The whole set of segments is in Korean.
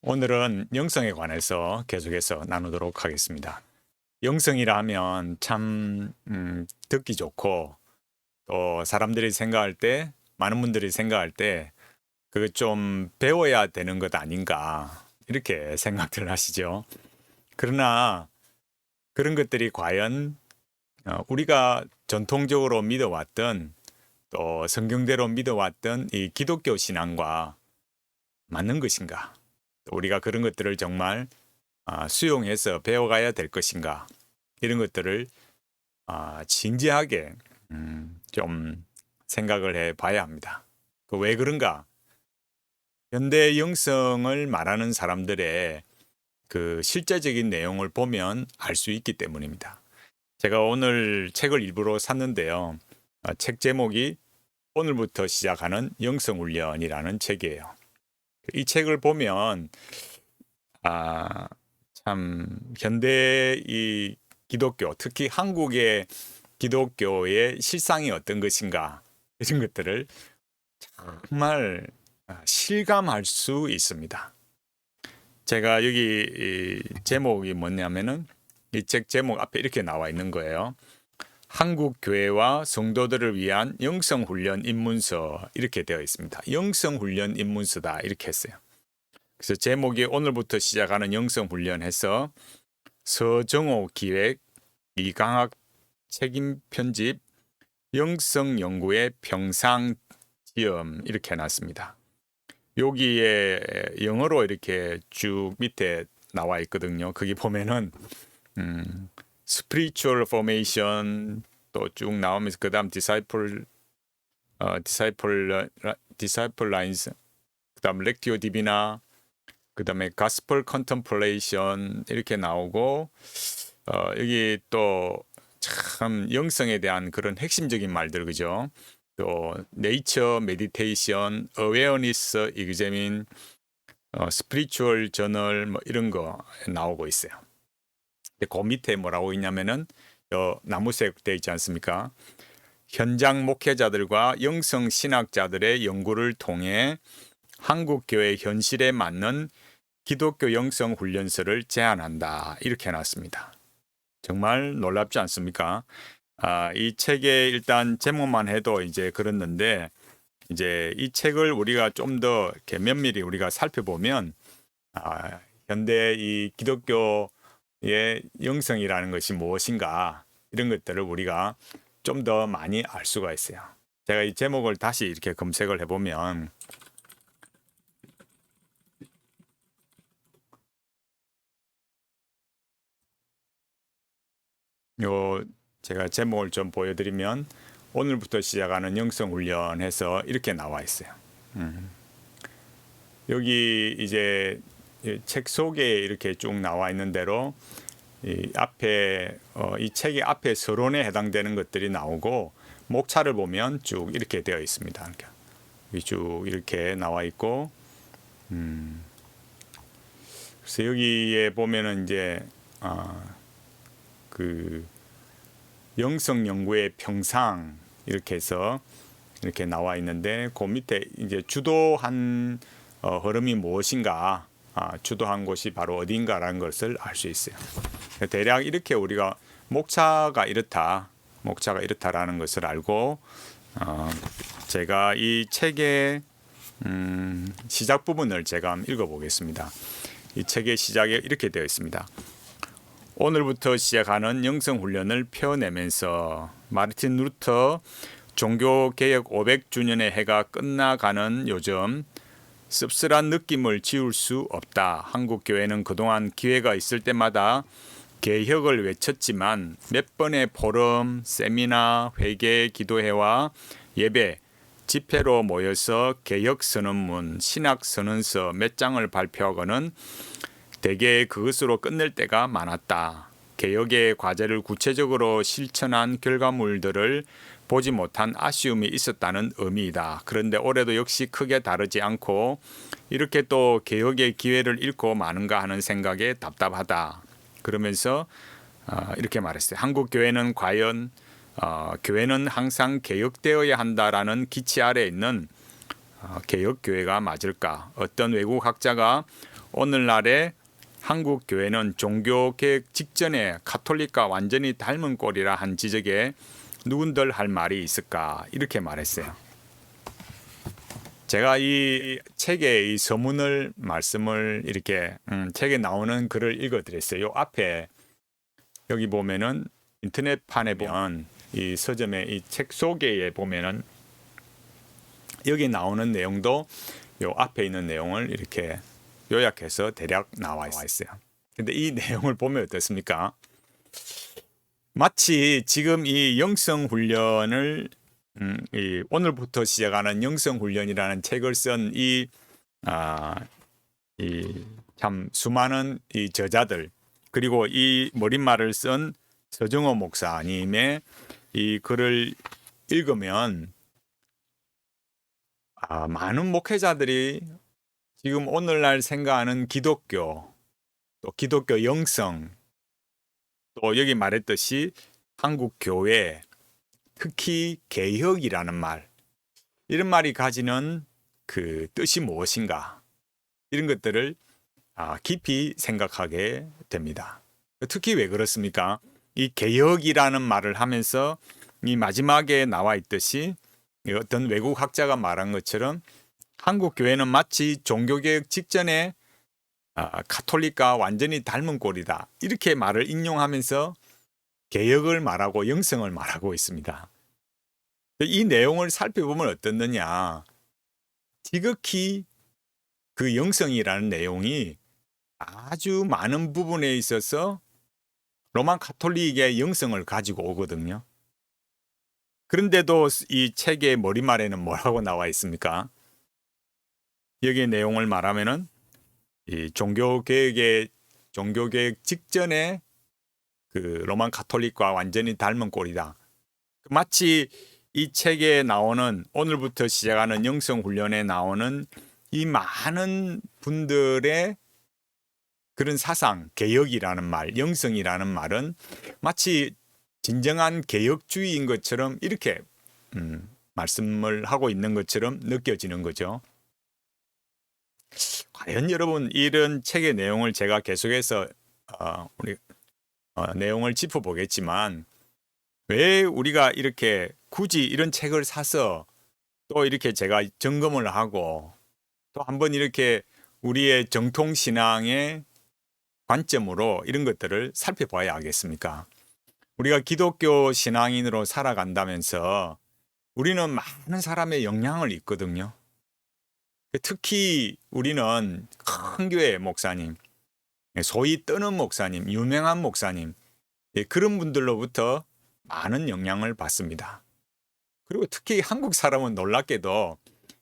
오늘은 영성에 관해서 계속해서 나누도록 하겠습니다. 영성이라 하면 참 듣기 좋고 또 사람들이 생각할 때 많은 분들이 생각할 때 그거 좀 배워야 되는 것 아닌가 이렇게 생각들 하시죠. 그러나 그런 것들이 과연 우리가 전통적으로 믿어왔던 또 성경대로 믿어왔던 이 기독교 신앙과 맞는 것인가? 우리가 그런 것들을 정말 수용해서 배워가야 될 것인가? 이런 것들을 진지하게 좀 생각을 해 봐야 합니다. 왜 그런가? 현대 영성을 말하는 사람들의 그 실제적인 내용을 보면 알 수 있기 때문입니다. 제가 오늘 책을 일부러 샀는데요. 책 제목이 오늘부터 시작하는 영성훈련이라는 책이에요. 이 책을 보면 참 현대 이 기독교, 특히 한국의 기독교의 실상이 어떤 것인가 이런 것들을 정말 실감할 수 있습니다. 제가 여기 이 제목이 뭐냐면은 이 책 제목 앞에 이렇게 나와 있는 거예요. 한국 교회와 성도들을 위한 영성훈련 입문서 이렇게 되어 있습니다. 영성훈련 입문서다 이렇게 했어요. 그래서 제목이 오늘부터 시작하는 영성훈련해서 서정호 기획, 이강학 책임 편집, 영성연구의 평상지음 이렇게 해놨습니다. 여기에 영어로 이렇게 쭉 밑에 나와 있거든요. 거기 보면은 spiritual formation 또 쭉 나오면서 그다음 disciple lines, 그다음 lectio divina, 그다음에 gospel contemplation 이렇게 나오고 여기 또 참 영성에 대한 그런 핵심적인 말들 그죠? 또 nature meditation, awareness examine, spiritual journal 뭐 이런 거 나오고 있어요. 근데 그 밑에 뭐라고 있냐면은 나무색 되어 있지 않습니까? 현장 목회자들과 영성 신학자들의 연구를 통해 한국 교회 현실에 맞는 기독교 영성 훈련서를 제안한다. 이렇게 해놨습니다. 정말 놀랍지 않습니까? 이 책의 일단 제목만 해도 이제 그렇는데 이제 이 책을 우리가 좀 더 이렇게 면밀히 우리가 살펴보면 현대 이 기독교의 영성이라는 것이 무엇인가 이런 것들을 우리가 좀 더 많이 알 수가 있어요. 제가 이 제목을 다시 이렇게 검색을 해보면 제가 제목을 좀 보여드리면 오늘부터 시작하는 영성훈련 해서 이렇게 나와 있어요. 여기 이제 책 속에 이렇게 쭉 나와 있는 대로 이 앞에 이 책의 앞에 서론에 해당되는 것들이 나오고 목차를 보면 쭉 이렇게 되어 있습니다. 그러니까 쭉 이렇게 나와 있고 그래서 여기에 보면은 이제 그 영성 연구의 평상 이렇게 해서 이렇게 나와 있는데 그 밑에 이제 주도한 흐름이 무엇인가, 주도한 곳이 바로 어딘가라는 것을 알 수 있어요. 대략 이렇게 우리가 목차가 이렇다라는 것을 알고 제가 이 책의 시작 부분을 제가 한번 읽어보겠습니다. 이 책의 시작에 이렇게 되어 있습니다. 오늘부터 시작하는 영성훈련을 펴내면서 마르틴 루터 종교개혁 500주년의 해가 끝나가는 요즘 씁쓸한 느낌을 지울 수 없다. 한국교회는 그동안 기회가 있을 때마다 개혁을 외쳤지만 몇 번의 포럼, 세미나, 회개, 기도회와 예배, 집회로 모여서 개혁선언문, 신학선언서 몇 장을 발표하고는 대개 그것으로 끝낼 때가 많았다. 개혁의 과제를 구체적으로 실천한 결과물들을 보지 못한 아쉬움이 있었다는 의미이다. 그런데 올해도 역시 크게 다르지 않고 이렇게 또 개혁의 기회를 잃고 마는가 하는 생각에 답답하다. 그러면서 이렇게 말했어요. 한국 교회는 과연 교회는 항상 개혁되어야 한다라는 기치 아래에 있는 개혁교회가 맞을까? 어떤 외국 학자가 오늘날의 한국 교회는 종교개혁 직전에 가톨릭과 완전히 닮은 꼴이라 한 지적에 누군들 할 말이 있을까 이렇게 말했어요. 제가 이 책의 이 서문을 말씀을 이렇게 책에 나오는 글을 읽어드렸어요. 요 앞에 여기 보면은 인터넷판에 보면 이 서점의 이 책 소개에 보면은 여기 나오는 내용도 요 앞에 있는 내용을 이렇게 요약해서 대략 나와 있어요. 근데 이 내용을 보면 어떻습니까? 마치 지금 이 영성훈련을 이 오늘부터 시작하는 영성훈련이라는 책을 쓴 이 참 수많은 이 저자들 그리고 이 머릿말을 쓴 서정호 목사님의 이 글을 읽으면 많은 목회자들이 지금 오늘날 생각하는 기독교, 또 기독교 영성, 또 여기 말했듯이 한국 교회, 특히 개혁이라는 말, 이런 말이 가지는 그 뜻이 무엇인가, 이런 것들을 깊이 생각하게 됩니다. 특히 왜 그렇습니까? 이 개혁이라는 말을 하면서 이 마지막에 나와 있듯이 어떤 외국 학자가 말한 것처럼 한국 교회는 마치 종교개혁 직전에 가톨릭과 완전히 닮은 꼴이다. 이렇게 말을 인용하면서 개혁을 말하고 영성을 말하고 있습니다. 이 내용을 살펴보면 어떻느냐. 지극히 그 영성이라는 내용이 아주 많은 부분에 있어서 로마 가톨릭의 영성을 가지고 오거든요. 그런데도 이 책의 머리말에는 뭐라고 나와 있습니까? 여기 내용을 말하면은 이 종교개혁 직전에 그 로마 가톨릭과 완전히 닮은 꼴이다. 마치 이 책에 나오는 오늘부터 시작하는 영성훈련에 나오는 이 많은 분들의 그런 사상, 개혁이라는 말, 영성이라는 말은 마치 진정한 개혁주의인 것처럼 이렇게 말씀을 하고 있는 것처럼 느껴지는 거죠. 과연 여러분 이런 책의 내용을 제가 계속해서 내용을 짚어보겠지만 왜 우리가 이렇게 굳이 이런 책을 사서 또 이렇게 제가 점검을 하고 또 한번 이렇게 우리의 정통신앙의 관점으로 이런 것들을 살펴봐야 하겠습니까? 우리가 기독교 신앙인으로 살아간다면서 우리는 많은 사람의 영향을 입거든요. 특히 우리는 큰 교회 목사님, 소위 뜨는 목사님, 유명한 목사님, 그런 분들로부터 많은 영향을 받습니다. 그리고 특히 한국 사람은 놀랍게도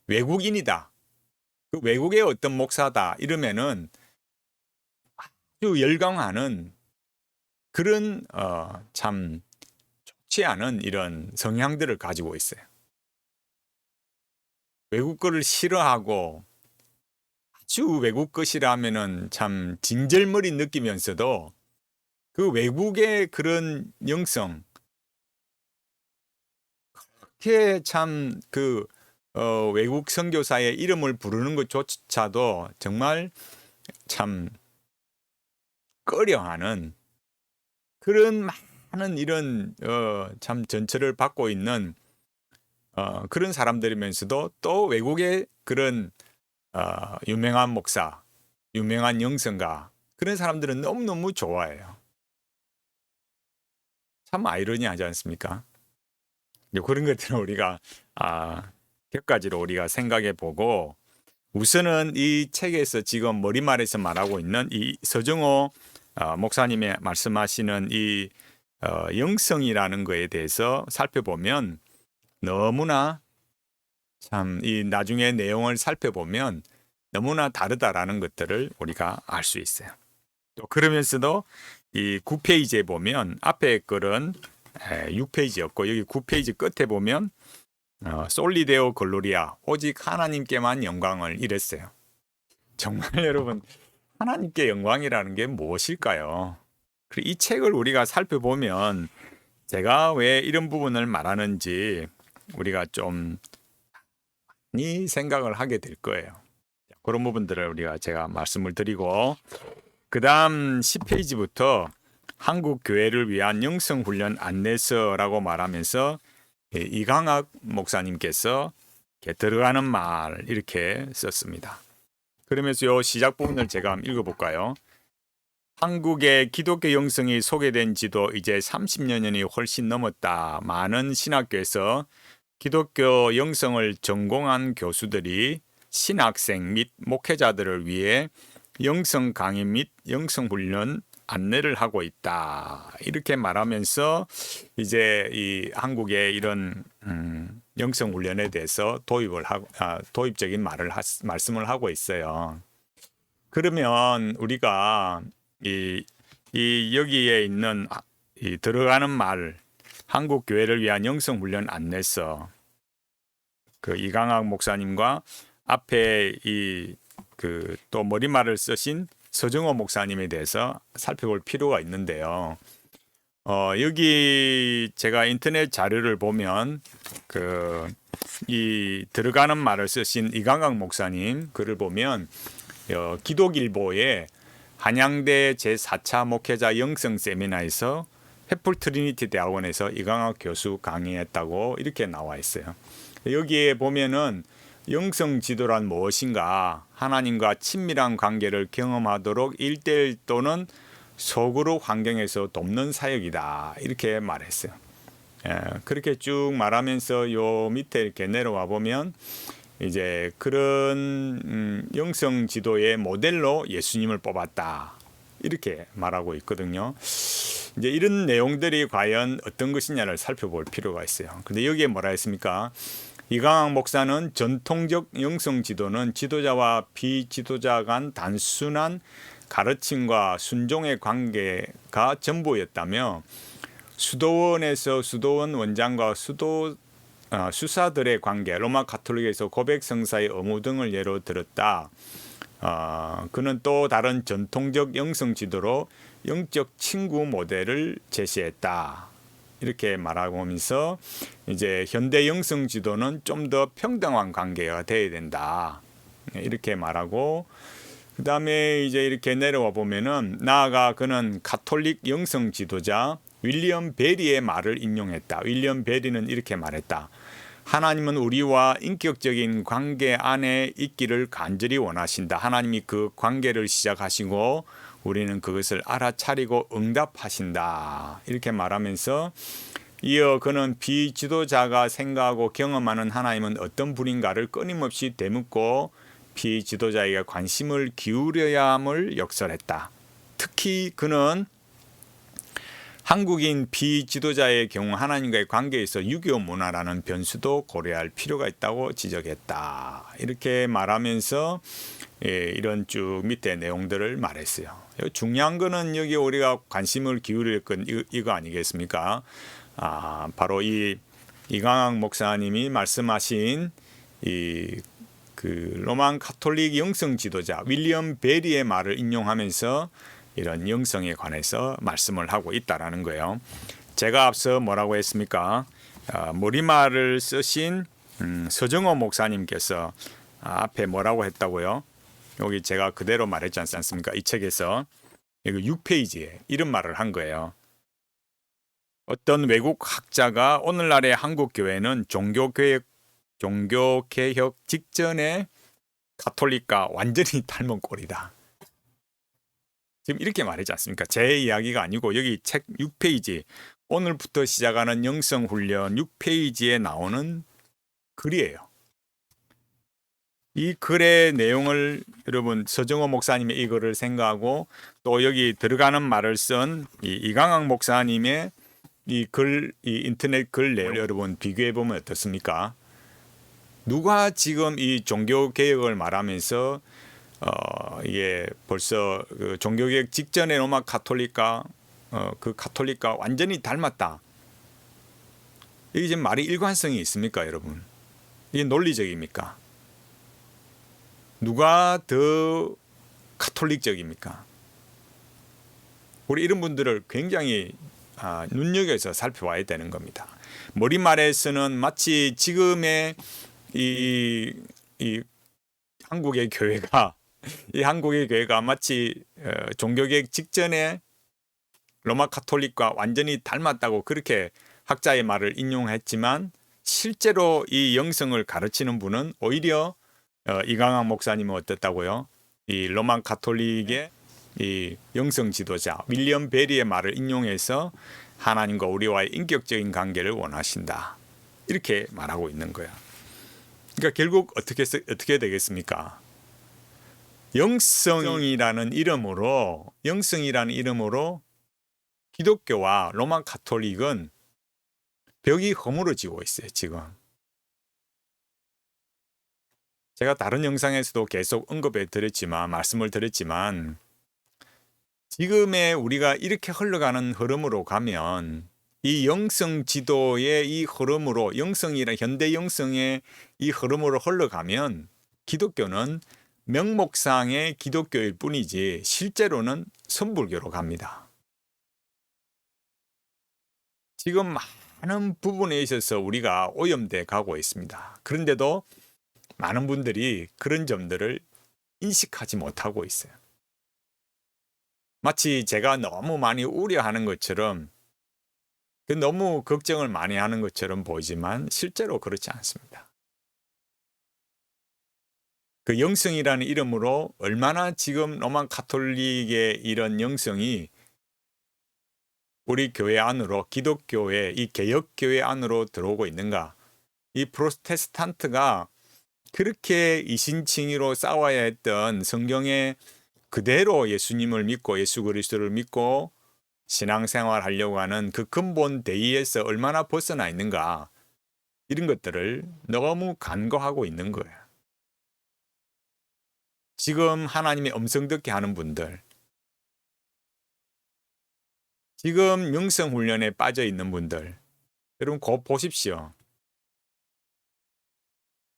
외국인이다. 그 외국의 어떤 목사다 이러면은 아주 열광하는 그런 참 좋지 않은 이런 성향들을 가지고 있어요. 외국 거를 싫어하고 아주 외국 것이라면은 참 진절머리 느끼면서도 그 외국의 그런 영성, 그렇게 참 그 외국 선교사의 이름을 부르는 것조차도 정말 참 꺼려하는 그런 많은 이런 참 전철을 받고 있는 그런 사람들이면서도 또 외국의 그런 유명한 목사, 유명한 영성가 그런 사람들은 너무너무 좋아해요. 참 아이러니하지 않습니까? 그런 것들은 우리가 몇 가지로 우리가 생각해 보고 우선은 이 책에서 지금 머리말에서 말하고 있는 이 서정호 목사님의 말씀하시는 이 영성이라는 거에 대해서 살펴보면 너무나 참 이 나중에 내용을 살펴보면 너무나 다르다라는 것들을 우리가 알 수 있어요. 또 그러면서도 이 9페이지에 보면 앞에 글은 6페이지였고 여기 9페이지 끝에 보면 솔리데오 글로리아 오직 하나님께만 영광을 이랬어요. 정말 여러분 하나님께 영광이라는 게 무엇일까요? 그리고 이 책을 우리가 살펴보면 제가 왜 이런 부분을 말하는지 우리가 좀 많이 생각을 하게 될 거예요. 그런 부분들을 제가 말씀을 드리고, 그 다음 10페이지부터 한국 교회를 위한 영성훈련 안내서라고 말하면서 이강학 목사님께서 이렇게 들어가는 말 이렇게 썼습니다. 그러면서 이 시작 부분을 제가 한번 읽어볼까요? 한국의 기독교 영성이 소개된 지도 이제 30년이 훨씬 넘었다. 많은 신학교에서 기독교 영성을 전공한 교수들이 신학생 및 목회자들을 위해 영성 강의 및 영성 훈련 안내를 하고 있다. 이렇게 말하면서 이제 이 한국의 이런 영성 훈련에 대해서 도입적인 말씀을 하고 있어요. 그러면 우리가 이 여기에 있는 이 들어가는 말, 한국 교회를 위한 영성 훈련 안내서, 그 이강학 목사님과 앞에 또 머리말을 쓰신 서정호 목사님에 대해서 살펴볼 필요가 있는데요. 여기 제가 인터넷 자료를 보면 이 들어가는 말을 쓰신 이강학 목사님 글을 보면 기독일보에 한양대 제4차 목회자 영성 세미나에서 횃불 트리니티 대학원에서 이강학 교수 강의했다고 이렇게 나와 있어요. 여기에 보면은 영성 지도란 무엇인가, 하나님과 친밀한 관계를 경험하도록 1:1 또는 소그룹 환경에서 돕는 사역이다, 이렇게 말했어요. 그렇게 쭉 말하면서 요 밑에 이렇게 내려와 보면 이제 그런 영성 지도의 모델로 예수님을 뽑았다, 이렇게 말하고 있거든요. 이제 이런 내용들이 과연 어떤 것이냐를 살펴볼 필요가 있어요. 근데 여기에 뭐라 했습니까? 이강학 목사는 전통적 영성 지도는 지도자와 비지도자 간 단순한 가르침과 순종의 관계가 전부였다며, 수도원에서 수도원 원장과 수사들의 관계, 로마 가톨릭에서 고백 성사의 의무 등을 예로 들었다. 그는 또 다른 전통적 영성 지도로 영적 친구 모델을 제시했다, 이렇게 말하면서 이제 현대 영성 지도는 좀 더 평등한 관계가 돼야 된다, 이렇게 말하고, 그 다음에 이제 이렇게 내려와 보면은 나아가 그는 가톨릭 영성 지도자 윌리엄 베리의 말을 인용했다. 윌리엄 베리는 이렇게 말했다. 하나님은 우리와 인격적인 관계 안에 있기를 간절히 원하신다. 하나님이 그 관계를 시작하시고 우리는 그것을 알아차리고 응답하신다, 이렇게 말하면서 이어 그는 비지도자가 생각하고 경험하는 하나님은 어떤 분인가를 끊임없이 되묻고 비지도자에게 관심을 기울여야 함을 역설했다. 특히 그는 한국인 비지도자의 경우 하나님과의 관계에서 유교 문화라는 변수도 고려할 필요가 있다고 지적했다, 이렇게 말하면서 이런 쭉 밑에 내용들을 말했어요. 중요한 거는 여기 우리가 관심을 기울일 건 이거 아니겠습니까? 바로 이강학 목사님이 말씀하신 그 로만 가톨릭 영성 지도자 윌리엄 베리의 말을 인용하면서 이런 영성에 관해서 말씀을 하고 있다라는 거예요. 제가 앞서 뭐라고 했습니까? 머리말을 쓰신 서정호 목사님께서 앞에 뭐라고 했다고요? 여기 제가 그대로 말했지 않습니까? 이 책에서 여기 6페이지에 이런 말을 한 거예요. 어떤 외국 학자가 오늘날의 한국 교회는 종교개혁 직전에 가톨릭과 완전히 닮은 꼴이다. 지금 이렇게 말하지 않습니까? 제 이야기가 아니고 여기 책 6페이지, 오늘부터 시작하는 영성훈련 6페이지에 나오는 글이에요. 이 글의 내용을 여러분 서정호 목사님의 이 글을 생각하고 또 여기 들어가는 말을 쓴 이강학 목사님의 이 인터넷 글 내용을 여러분 비교해 보면 어떻습니까? 누가 지금 이 종교개혁을 말하면서 이게 벌써 그 종교개혁 직전에 로마 가톨릭과 그 가톨릭과 완전히 닮았다, 이게 지금 말이 일관성이 있습니까, 여러분? 이게 논리적입니까? 누가 더 가톨릭적입니까? 우리 이런 분들을 굉장히 눈여겨서 살펴봐야 되는 겁니다. 머리말에서는 마치 지금의 이 한국의 교회가 이 한국의 교회가 마치 종교개혁 직전에 로마 카톨릭과 완전히 닮았다고 그렇게 학자의 말을 인용했지만 실제로 이 영성을 가르치는 분은 오히려 이강학 목사님은 어땠다고요? 이 로마 카톨릭의 이 영성 지도자 윌리엄 베리의 말을 인용해서 하나님과 우리와의 인격적인 관계를 원하신다. 이렇게 말하고 있는 거야. 그러니까 결국 어떻게 되겠습니까? 영성이라는 이름으로 기독교와 로마 카톨릭은 벽이 허물어지고 있어요, 지금. 제가 다른 영상에서도 계속 말씀을 드렸지만 지금의 우리가 이렇게 흘러가는 흐름으로 가면 이 영성 지도의 이 흐름으로 현대 영성의 이 흐름으로 흘러가면 기독교는 명목상의 기독교일 뿐이지 실제로는 선불교로 갑니다. 지금 많은 부분에 있어서 우리가 오염돼 가고 있습니다. 그런데도 많은 분들이 그런 점들을 인식하지 못하고 있어요. 마치 제가 너무 많이 우려하는 것처럼 너무 걱정을 많이 하는 것처럼 보이지만 실제로 그렇지 않습니다. 그 영성이라는 이름으로 얼마나 지금 로마 카톨릭의 이런 영성이 우리 교회 안으로 기독교의 이 개혁교회 안으로 들어오고 있는가. 이 프로테스탄트가 그렇게 이신칭의로 싸워야 했던 성경에 그대로 예수님을 믿고 예수 그리스도를 믿고 신앙생활 하려고 하는 그 근본 대의에서 얼마나 벗어나 있는가. 이런 것들을 너무 간과하고 있는 거예요. 지금 하나님의 음성 듣게 하는 분들, 지금 영성훈련에 빠져 있는 분들, 여러분 곧 보십시오.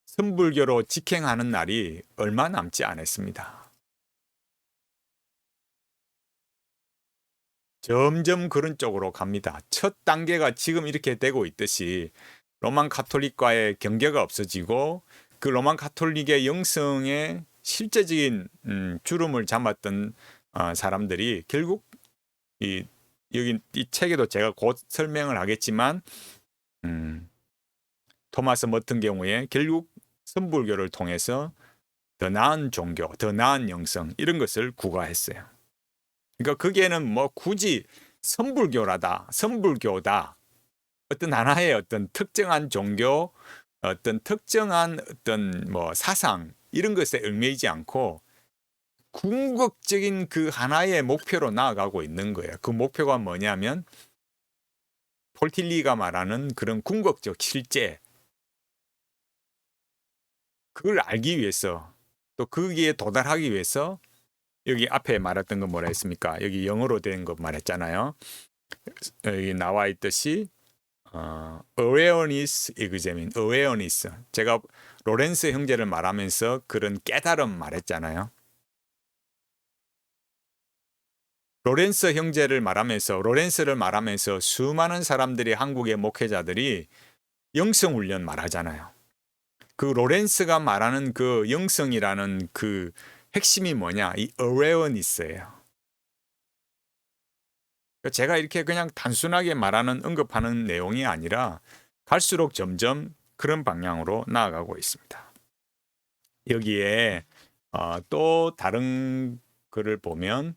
선불교로 직행하는 날이 얼마 남지 않았습니다. 점점 그런 쪽으로 갑니다. 첫 단계가 지금 이렇게 되고 있듯이 로만 카톨릭과의 경계가 없어지고 그 로만 카톨릭의 영성에 실제적인 주름을 잡았던 사람들이 결국 여기 이 책에도 제가 곧 설명을 하겠지만 토마스 같은 경우에 결국 선불교를 통해서 더 나은 종교, 더 나은 영성 이런 것을 구가했어요. 그러니까 거기에는 뭐 굳이 선불교다 어떤 하나의 어떤 특정한 종교, 어떤 특정한 어떤 뭐 사상 이런 것에 얽매이지 않고 궁극적인 그 하나의 목표로 나아가고 있는 거예요. 그 목표가 뭐냐면 폴틸리가 말하는 그런 궁극적 실제, 그걸 알기 위해서 또 거기에 도달하기 위해서 여기 앞에 말했던 건 뭐라 했습니까? 여기 영어로 된 거 말했잖아요. 여기 나와 있듯이 awareness examine, awareness. 제가 로렌스 형제를 말하면서 그런 깨달음 말했잖아요. 로렌스를 말하면서 수많은 사람들이 한국의 목회자들이 영성훈련 말하잖아요. 그 로렌스가 말하는 그 영성이라는 그 핵심이 뭐냐? 이 awareness예요. 제가 이렇게 그냥 단순하게 언급하는 내용이 아니라 갈수록 점점 그런 방향으로 나아가고 있습니다. 여기에 또 다른 글을 보면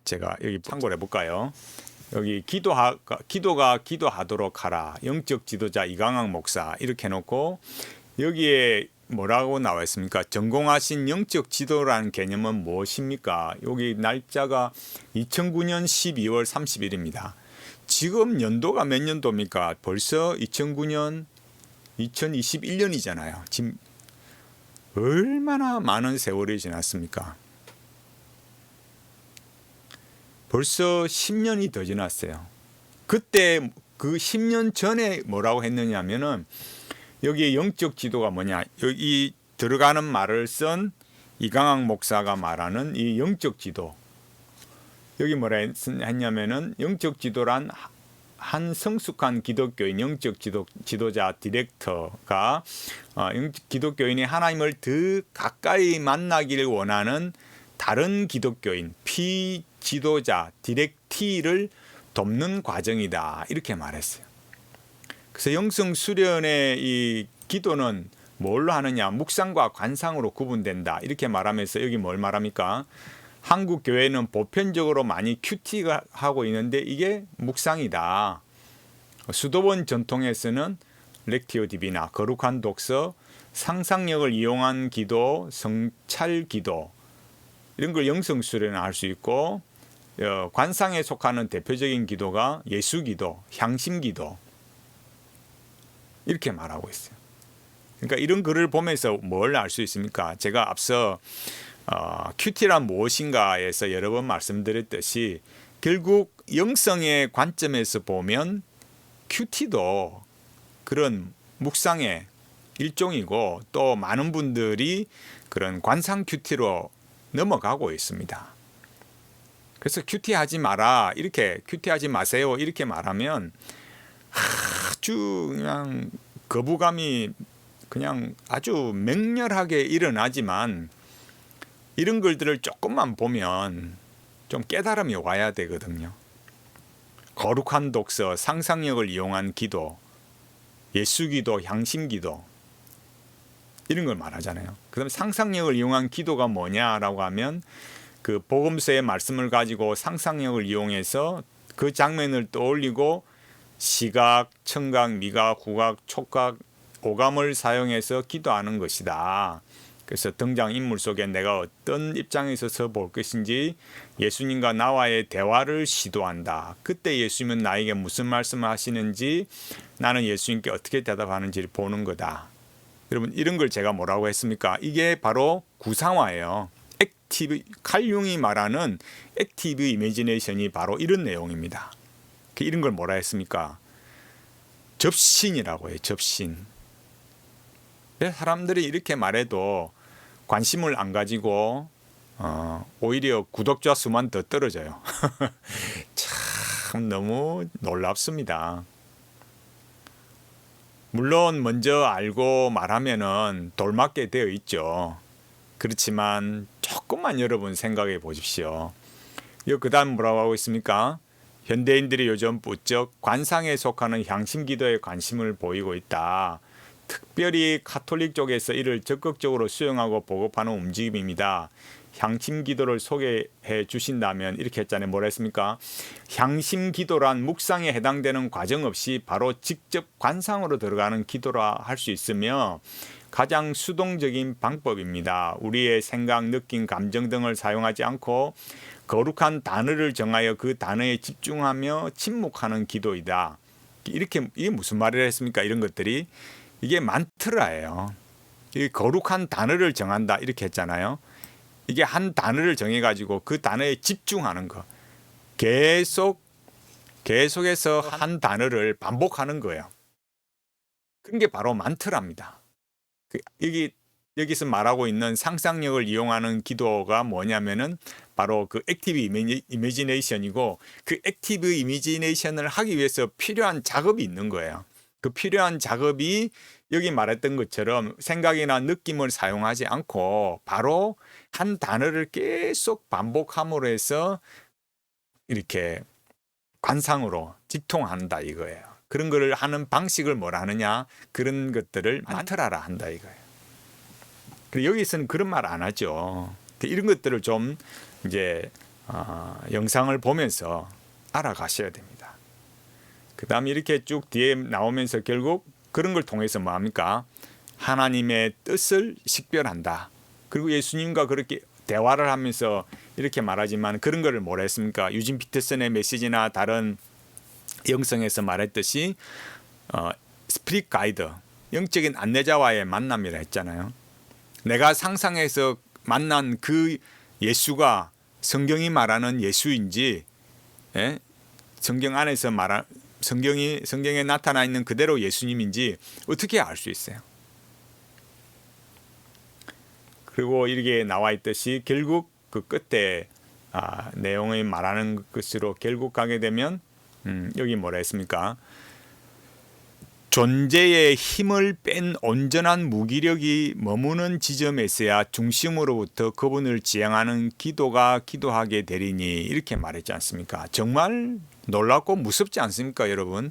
제가 여기 참고를 해볼까요? 여기 기도가 기도하도록 하라. 영적 지도자 이강학 목사 이렇게 해놓고 여기에 뭐라고 나와 있습니까? 전공하신 영적 지도라는 개념은 무엇입니까? 여기 날짜가 2009년 12월 30일입니다. 지금 연도가 몇 년도입니까? 벌써 2009년 2021년이잖아요. 지금 얼마나 많은 세월이 지났습니까? 벌써 10년이 더 지났어요. 그때 그 10년 전에 뭐라고 했느냐면은 여기 영적 지도가 뭐냐? 여기 들어가는 말을 쓴 이강학 목사가 말하는 이 영적 지도. 여기 뭐라 했냐면은 영적 지도란 한 성숙한 기독교인, 영적 지도자, 디렉터가 기독교인이 하나님을 더 가까이 만나기를 원하는 다른 기독교인, 피지도자, 디렉티를 돕는 과정이다. 이렇게 말했어요. 그래서 영성 수련의 이 기도는 뭘로 하느냐? 묵상과 관상으로 구분된다. 이렇게 말하면서 여기 뭘 말합니까? 한국 교회는 보편적으로 많이 큐티가 하고 있는데 이게 묵상이다. 수도원 전통에서는 렉티오 디비나, 거룩한 독서, 상상력을 이용한 기도, 성찰 기도 이런 걸 영성 수련을 할 수 있고, 관상에 속하는 대표적인 기도가 예수 기도, 향심 기도 이렇게 말하고 있어요. 그러니까 이런 글을 보면서 뭘 알 수 있습니까? 제가 앞서 큐티란 무엇인가에서 여러 번 말씀드렸듯이 결국 영성의 관점에서 보면 큐티도 그런 묵상의 일종이고 또 많은 분들이 그런 관상 큐티로 넘어가고 있습니다. 그래서 큐티하지 마라, 이렇게 큐티하지 마세요 이렇게 말하면 아주 그냥 거부감이 그냥 아주 맹렬하게 일어나지만 이런 글들을 조금만 보면 좀 깨달음이 와야 되거든요. 거룩한 독서, 상상력을 이용한 기도, 예수 기도, 향심 기도 이런 걸 말하잖아요. 그다음에 상상력을 이용한 기도가 뭐냐라고 하면 그 복음서의 말씀을 가지고 상상력을 이용해서 그 장면을 떠올리고 시각, 청각, 미각, 후각, 촉각, 오감을 사용해서 기도하는 것이다. 그래서 등장인물 속에 내가 어떤 입장에서 서 볼 것인지 예수님과 나와의 대화를 시도한다. 그때 예수님은 나에게 무슨 말씀을 하시는지 나는 예수님께 어떻게 대답하는지를 보는 거다. 여러분 이런 걸 제가 뭐라고 했습니까? 이게 바로 구상화예요. 액티브, 칼융이 말하는 액티브 이미지네이션이 바로 이런 내용입니다. 이런 걸 뭐라 했습니까? 접신이라고 해요. 접신. 사람들이 이렇게 말해도 관심을 안 가지고 오히려 구독자 수만 더 떨어져요. 참 너무 놀랍습니다. 물론 먼저 알고 말하면은 돌맞게 되어 있죠. 그렇지만 조금만 여러분 생각해 보십시오. 그 다음 뭐라고 하고 있습니까? 현대인들이 요즘 부쩍 관상에 속하는 향심 기도에 관심을 보이고 있다. 특별히 카톨릭 쪽에서 이를 적극적으로 수용하고 보급하는 움직임입니다. 향심 기도를 소개해 주신다면 이렇게 했잖아요. 뭐라 했습니까? 향심 기도란 묵상에 해당되는 과정 없이 바로 직접 관상으로 들어가는 기도라 할 수 있으며 가장 수동적인 방법입니다. 우리의 생각, 느낌, 감정 등을 사용하지 않고 거룩한 단어를 정하여 그 단어에 집중하며 침묵하는 기도이다. 이게 무슨 말을 했습니까? 이런 것들이 이게 만트라예요. 이 거룩한 단어를 정한다 이렇게 했잖아요. 이게 한 단어를 정해가지고 그 단어에 집중하는 거. 계속해서 한 단어를 반복하는 거예요. 그런 게 바로 만트라입니다. 여기서 말하고 있는 상상력을 이용하는 기도가 뭐냐면은 바로 그 액티브 이미지네이션이고 그 액티브 이미지네이션을 하기 위해서 필요한 작업이 있는 거예요. 그 필요한 작업이 여기 말했던 것처럼 생각이나 느낌을 사용하지 않고 바로 한 단어를 계속 반복함으로 해서 이렇게 관상으로 직통한다 이거예요. 그런 거를 하는 방식을 뭐라 하느냐? 그런 것들을 만트라라 한다 이거예요. 그리고 여기서는 그런 말 안 하죠. 이런 것들을 좀 이제 영상을 보면서 알아가셔야 됩니다. 그 다음에 이렇게 쭉 뒤에 나오면서 결국 그런 걸 통해서 뭐합니까? 하나님의 뜻을 식별한다. 그리고 예수님과 그렇게 대화를 하면서 이렇게 말하지만 그런 거를 뭐라 했습니까? 유진 피터슨의 메시지나 다른 영성에서 말했듯이 스피릿 가이드, 영적인 안내자와의 만남이라 했잖아요. 내가 상상해서 만난 그 예수가 성경이 말하는 예수인지, 성경 안에서 성경에 나타나 있는 그대로 예수님인지 어떻게 알 수 있어요? 그리고 이렇게 나와 있듯이 결국 그 끝에 내용을 말하는 것으로 결국 가게 되면 여기 뭐라 했습니까? 존재의 힘을 뺀 온전한 무기력이 머무는 지점에서야 중심으로부터 그분을 지향하는 기도가 기도하게 되리니 이렇게 말했지 않습니까? 정말 놀랍고 무섭지 않습니까, 여러분?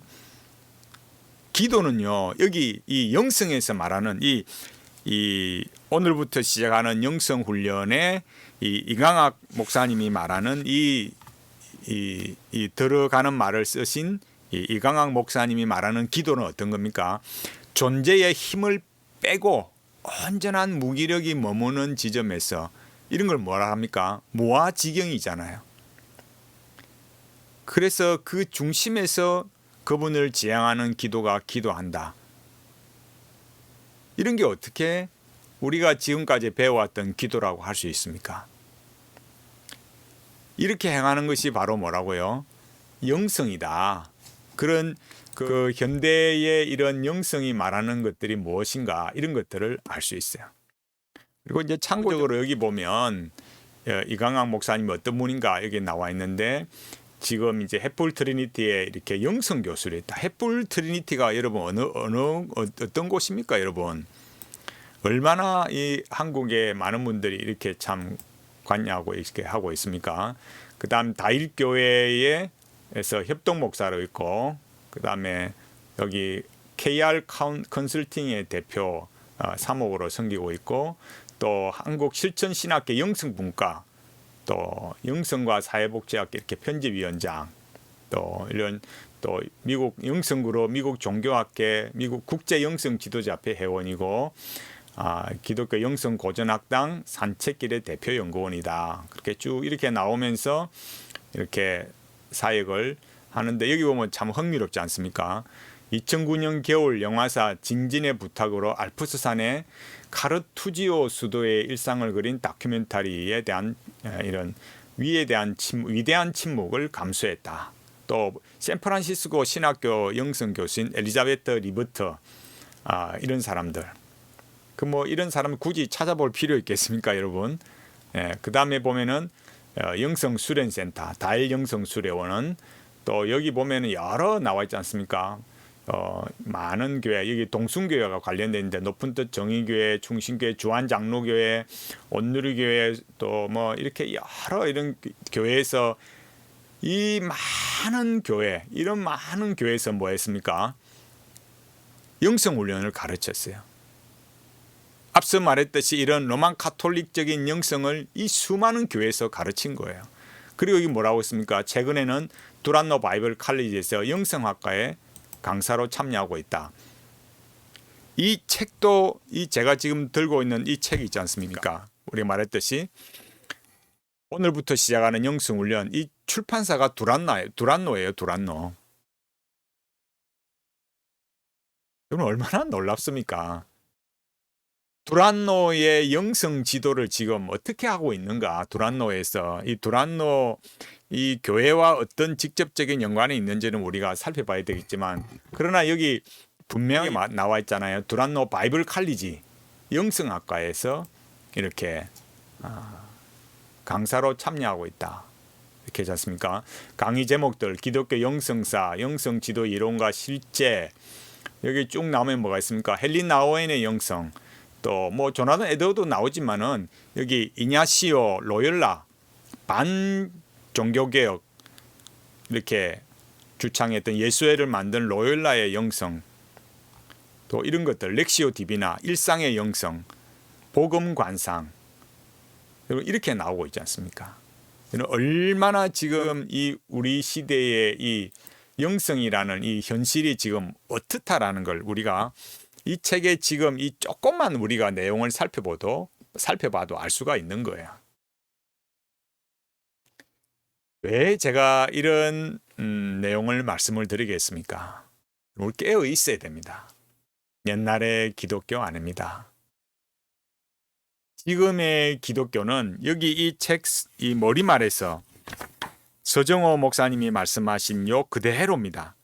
기도는요, 여기 이 영성에서 말하는 이 오늘부터 시작하는 영성 훈련에 이강학 목사님이 말하는 이 들어가는 말을 쓰신 이강학 목사님이 말하는 기도는 어떤 겁니까? 존재의 힘을 빼고 온전한 무기력이 머무는 지점에서 이런 걸 뭐라 합니까? 무아지경이잖아요. 그래서 그 중심에서 그분을 지향하는 기도가 기도한다. 이런 게 어떻게 우리가 지금까지 배워왔던 기도라고 할 수 있습니까? 이렇게 행하는 것이 바로 뭐라고요? 영성이다. 그런 그 현대의 이런 영성이 말하는 것들이 무엇인가 이런 것들을 알 수 있어요. 그리고 이제 참고적으로 여기 보면 이강학 목사님이 어떤 분인가 여기 나와 있는데 지금 이제 햇불 트리니티에 이렇게 영성 교수를 했다. 햇불 트리니티가 여러분 어떤 곳입니까, 여러분? 얼마나 이 한국에 많은 분들이 이렇게 참 관여하고 이렇게 하고 있습니까? 그다음 다일교회에서 협동 목사로 있고, 그다음에 여기 KR 컨설팅의 대표 사목으로 섬기고 있고, 또 한국 실천신학계 영성분과, 또 영성과 사회복지학계 이렇게 편집위원장, 또 이런 또 미국 영성그룹, 미국 종교학계, 미국 국제영성지도자협회 회원이고, 기독교 영성고전학당 산책길의 대표 연구원이다. 그렇게 쭉 이렇게 나오면서 이렇게 사역을 하는데, 여기 보면 참 흥미롭지 않습니까? 2009년 겨울 영화사 진진의 부탁으로 알프스산의 카르투지오 수도의 일상을 그린 다큐멘터리에 대한 이런 위대한 침묵을 감수했다. 또 샌프란시스코 신학교 영성 교수인 엘리자베트 리버터, 이런 사람들, 그 뭐 이런 사람을 굳이 찾아볼 필요 있겠습니까, 여러분? 그 다음에 보면은 영성 수련센터, 다일 영성 수련원은 또 여기 보면은 여러 나와 있지 않습니까? 많은 교회, 여기 동순교회가 관련되는데 높은 뜻 정의교회, 충신교회, 주한장로교회, 온누리교회, 또 뭐 이렇게 여러 이런 교회에서 이 많은 교회, 이런 많은 교회에서 뭐 했습니까? 영성훈련을 가르쳤어요. 앞서 말했듯이 이런 로만 카톨릭적인 영성을 이 수많은 교회에서 가르친 거예요. 그리고 여기 뭐라고 했습니까? 최근에는 두란노 바이블 칼리지에서 영성학과에 강사로 참여하고 있다. 이 책도 제가 지금 들고 있는 이 책이 있지 않습니까? 우리가 말했듯이 오늘부터 시작하는 영성훈련, 이 출판사가 두란노예요. 두란노. 여러분 얼마나 놀랍습니까? 두란노의 영성 지도를 지금 어떻게 하고 있는가? 두란노에서 이 두란노 이 교회와 어떤 직접적인 연관이 있는지는 우리가 살펴봐야 되겠지만, 그러나 여기 분명히 나와 있잖아요. 두란노 바이블 칼리지 영성학과에서 이렇게 강사로 참여하고 있다. 이렇게 하지 않습니까? 강의 제목들 기독교 영성사, 영성지도 이론과 실제, 여기 쭉 나오면 뭐가 있습니까? 헬린 나우엔의 영성, 또 뭐 조나단 에드워드 나오지만은 여기 이냐시오 로열라 반 종교개혁 이렇게 주창했던 예수회를 만든 로열라의 영성, 또 이런 것들, 렉시오 디비나 일상의 영성, 복음 관상, 이렇게 나오고 있지 않습니까? 얼마나 지금 이 우리 시대의 이 영성이라는 이 현실이 지금 어떻다라는 걸 우리가 이 책에 지금 이 조금만 우리가 내용을 살펴봐도 알 수가 있는 거예요. 왜 제가 이런 내용을 말씀을 드리겠습니까? 우리 깨어 있어야 됩니다. 옛날의 기독교 아닙니다. 지금의 기독교는 여기 이 책 이 머리말에서 서정호 목사님이 말씀하신 요 그대로입니다.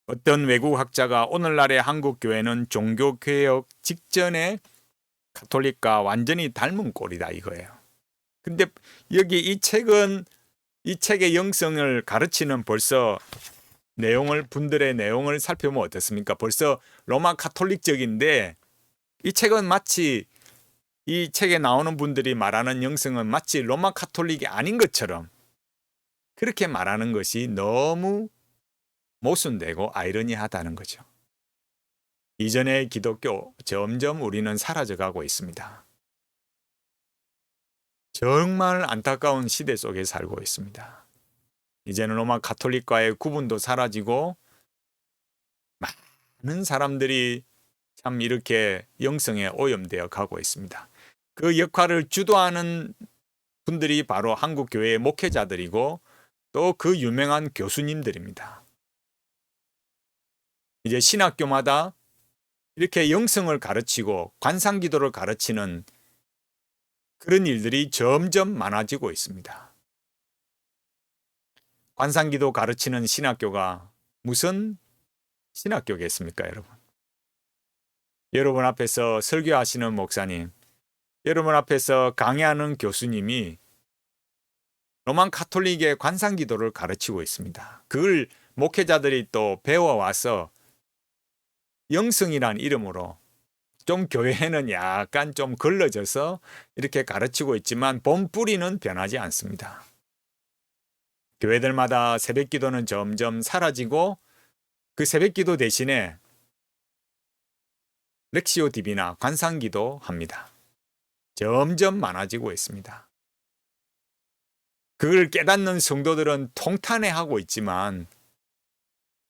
어떤 외국 학자가 오늘날의 한국 교회는 종교개혁 직전의 가톨릭과 완전히 닮은 꼴이다 이거예요. 근데 여기 이 책은 이 책의 영성을 가르치는 벌써 분들의 내용을 살펴보면 어떻습니까? 벌써 로마 카톨릭적인데 이 책은 마치 이 책에 나오는 분들이 말하는 영성은 마치 로마 카톨릭이 아닌 것처럼 그렇게 말하는 것이 너무 모순되고 아이러니하다는 거죠. 이전의 기독교 점점 우리는 사라져가고 있습니다. 정말 안타까운 시대 속에 살고 있습니다. 이제는 로마 카톨릭과의 구분도 사라지고 많은 사람들이 참 이렇게 영성에 오염되어 가고 있습니다. 그 역할을 주도하는 분들이 바로 한국교회의 목회자들이고 또 그 유명한 교수님들입니다. 이제 신학교마다 이렇게 영성을 가르치고 관상기도를 가르치는 그런 일들이 점점 많아지고 있습니다. 관상기도 가르치는 신학교가 무슨 신학교겠습니까, 여러분? 여러분 앞에서 설교하시는 목사님, 여러분 앞에서 강의하는 교수님이 로만 카톨릭의 관상기도를 가르치고 있습니다. 그걸 목회자들이 또 배워와서 영성이란 이름으로 좀 교회는 약간 좀 걸러져서 이렇게 가르치고 있지만 본 뿌리는 변하지 않습니다. 교회들마다 새벽기도는 점점 사라지고 그 새벽기도 대신에 렉시오 디비나 관상기도 합니다. 점점 많아지고 있습니다. 그걸 깨닫는 성도들은 통탄해하고 있지만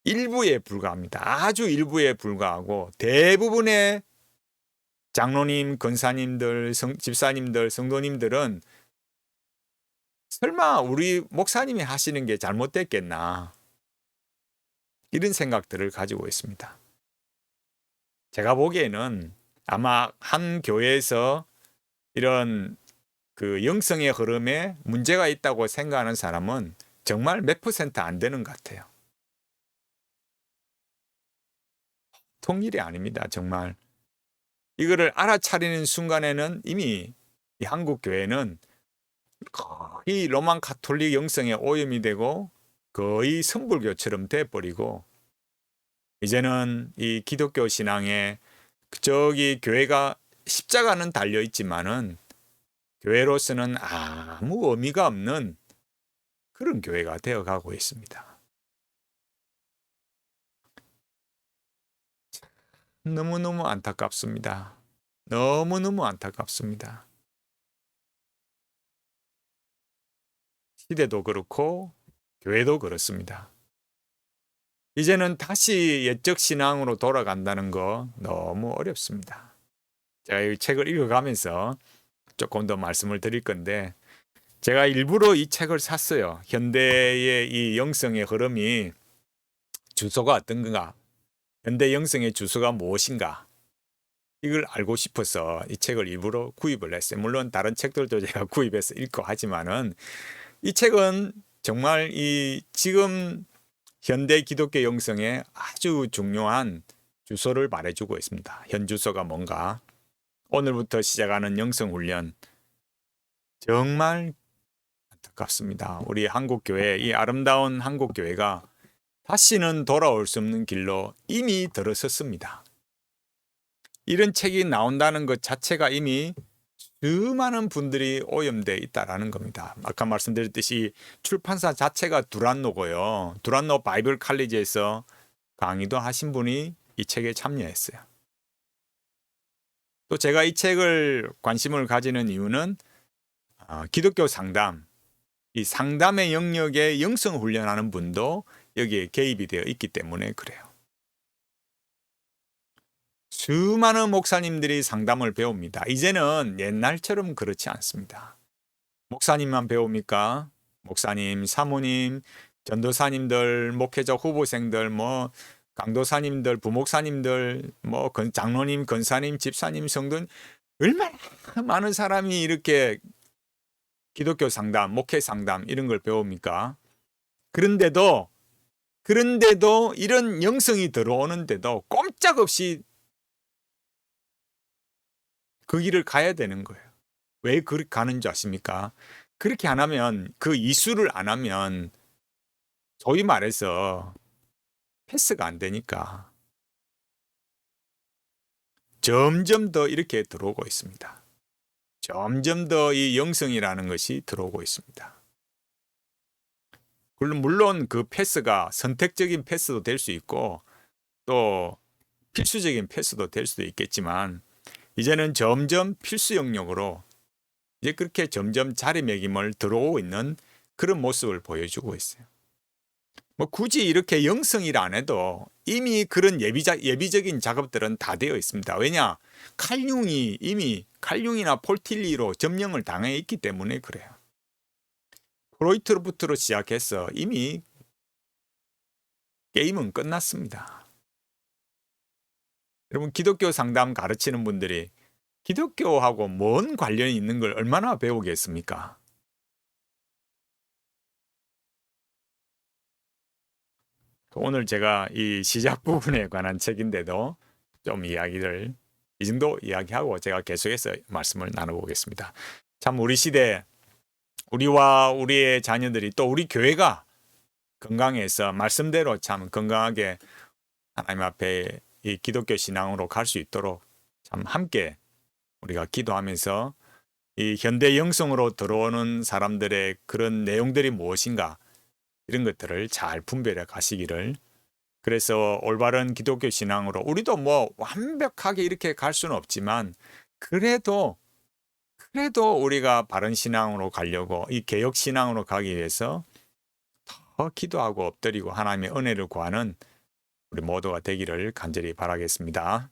일부에 불과합니다. 아주 일부에 불과하고 대부분의 장로님, 권사님들, 집사님들, 성도님들은 설마 우리 목사님이 하시는 게 잘못됐겠나 이런 생각들을 가지고 있습니다. 제가 보기에는 아마 한 교회에서 이런 그 영성의 흐름에 문제가 있다고 생각하는 사람은 정말 몇 % 안 되는 것 같아요. 통일이 아닙니다. 정말. 이거를 알아차리는 순간에는 이미 이 한국 교회는 거의 로만 가톨릭 영성에 오염이 되고 거의 선불교처럼 돼버리고 이제는 이 기독교 신앙에 저기 교회가 십자가는 달려 있지만은 교회로서는 아무 의미가 없는 그런 교회가 되어가고 있습니다. 너무너무 안타깝습니다. 너무너무 안타깝습니다. 시대도 그렇고 교회도 그렇습니다. 이제는 다시 옛적 신앙으로 돌아간다는 거 너무 어렵습니다. 제가 이 책을 읽어가면서 조금 더 말씀을 드릴 건데 제가 일부러 이 책을 샀어요. 현대의 이 영성의 흐름이 주소가 어떤가? 현대 영성의 주소가 무엇인가? 이걸 알고 싶어서 이 책을 일부러 구입을 했어요. 물론 다른 책들도 제가 구입해서 읽고 하지만은 이 책은 정말 이 지금 현대 기독교 영성의 아주 중요한 주소를 말해주고 있습니다. 현 주소가 뭔가? 오늘부터 시작하는 영성훈련 정말 안타깝습니다. 우리 한국교회, 이 아름다운 한국교회가 다시는 돌아올 수 없는 길로 이미 들어섰습니다. 이런 책이 나온다는 것 자체가 이미 수많은 분들이 오염되어 있다는 겁니다. 아까 말씀드렸듯이 출판사 자체가 두란노고요. 두란노 바이블 칼리지에서 강의도 하신 분이 이 책에 참여했어요. 또 제가 이 책을 관심을 가지는 이유는 기독교 상담, 이 상담의 영역에 영성 훈련하는 분도 여기에 개입이 되어 있기 때문에 그래요. 수많은 목사님들이 상담을 배웁니다. 이제는 옛날처럼 그렇지 않습니다. 목사님만 배웁니까? 목사님, 사모님, 전도사님들, 목회자 후보생들, 강도사님들, 부목사님들, 장로님, 권사님, 집사님, 성도님 얼마나 많은 사람이 이렇게 기독교 상담, 목회 상담 이런 걸 배웁니까? 그런데도 이런 영성이 들어오는데도 꼼짝없이 그 길을 가야 되는 거예요. 왜 그렇게 가는 줄 아십니까? 그렇게 안 하면 그 이수를 안 하면 소위 말해서 패스가 안 되니까 점점 더 이렇게 들어오고 있습니다. 점점 더 이 영성이라는 것이 들어오고 있습니다. 물론 그 패스가 선택적인 패스도 될 수 있고 또 필수적인 패스도 될 수도 있겠지만 이제는 점점 필수 영역으로 이제 그렇게 점점 자리매김을 들어오고 있는 그런 모습을 보여주고 있어요. 뭐 굳이 이렇게 영성이라 안 해도 이미 그런 예비적인 작업들은 다 되어 있습니다. 왜냐? 칼륨이 이미 칼륨이나 폴틸리로 점령을 당해 있기 때문에 그래요. 프로이트로부터 시작해서 이미 게임은 끝났습니다. 여러분 기독교 상담 가르치는 분들이 기독교하고 뭔 관련이 있는 걸 얼마나 배우겠습니까? 오늘 제가 이 시작 부분에 관한 책인데도 좀 이야기를 이 정도 이야기하고 제가 계속해서 말씀을 나눠보겠습니다. 참 우리 시대 우리와 우리의 자녀들이 또 우리 교회가 건강해서 말씀대로 참 건강하게 하나님 앞에 이 기독교 신앙으로 갈 수 있도록 참 함께 우리가 기도하면서 이 현대 영성으로 들어오는 사람들의 그런 내용들이 무엇인가 이런 것들을 잘 분별해 가시기를. 그래서 올바른 기독교 신앙으로 우리도 뭐 완벽하게 이렇게 갈 수는 없지만 그래도 우리가 바른 신앙으로 가려고 이 개혁 신앙으로 가기 위해서 더 기도하고 엎드리고 하나님의 은혜를 구하는 우리 모두가 되기를 간절히 바라겠습니다.